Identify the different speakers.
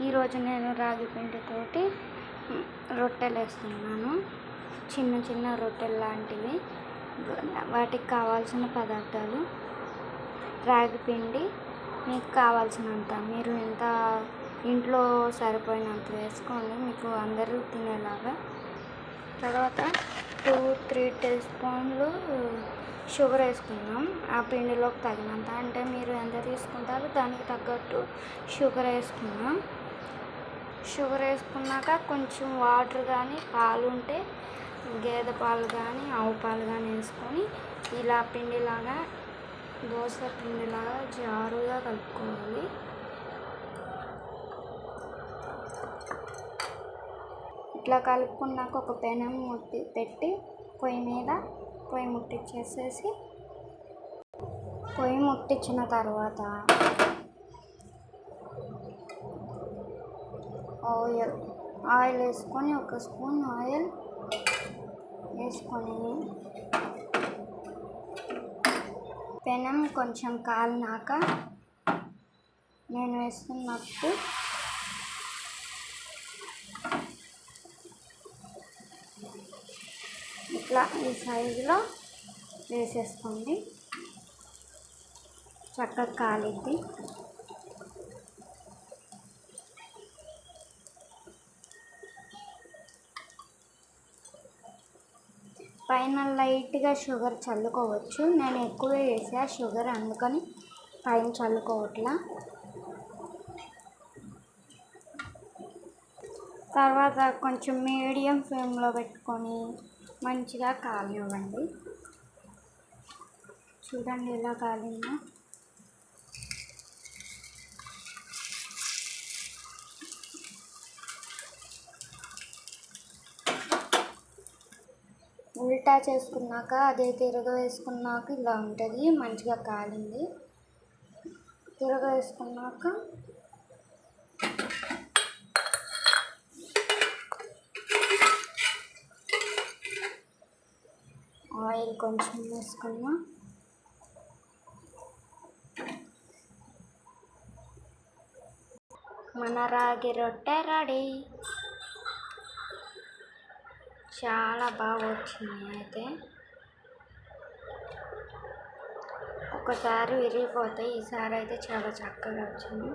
Speaker 1: ఈరోజు నేను రాగి పిండితోటి రొట్టెలు వేస్తున్నాను. చిన్న చిన్న రొట్టెలు లాంటివి. వాటికి కావాల్సిన పదార్థాలు: రాగి పిండి మీకు కావాల్సినంత, మీరు ఎంత ఇంట్లో సరిపోయినంత వేసుకోండి, మీకు అందరూ తినేలాగా. తర్వాత 2-3 టీ స్పూన్లు షుగర్ వేసుకుందాం. ఆ పిండిలోకి తగినంత, అంటే మీరు ఎంత తీసుకుంటారో దానికి తగ్గట్టు షుగర్ వేసుకుందాం. షుగర్ వేసుకున్నాక కొంచెం వాటర్ కానీ, పాలు ఉంటే గేదె పాలు కానీ, ఆవు పాలు కానీ వేసుకొని ఇలా పిండిలాగా, దోశ పిండిలాగా జారుగా కలుపుకోవాలి. ఇట్లా కలుపుకున్నాక ఒక పెనం పెట్టి పొయ్యి ముట్టించేసేసి, పొయ్యి ముట్టించిన తర్వాత ఆయిల్ వేసుకొని, 1 స్పూన్ ఆయిల్ వేసుకొని పెనం కొంచెం కాలినాక నేను వేస్తున్నట్టు ఇట్లా ఈ సైజులో వేసేసుకోండి. చక్కగా కాలిద్ది. పైన లైట్గా షుగర్ చల్లుకోవచ్చు. నేను ఎక్కువ వేసా షుగర్, అందుకని పైన చల్లుకోవట్లా. తర్వాత కొంచెం మీడియం ఫ్లేమ్లో పెట్టుకొని మంచిగా కాలనివ్వండి. చూడండి ఎలా కాలిందో. ఉల్టా చేసుకున్నాక, అదే తిరగ వేసుకున్నాక ఇలా ఉంటుంది. మంచిగా కాలింది. తిరగ వేసుకున్నాక ఆయిల్ కొంచెం వేసుకున్నా. మన రాగి రొట్టె రెడీ. చాలా బాగా వచ్చింది. అయితే ఒకసారి విరిగిపోతాయి, ఈసారి అయితే చాలా చక్కగా వచ్చింది.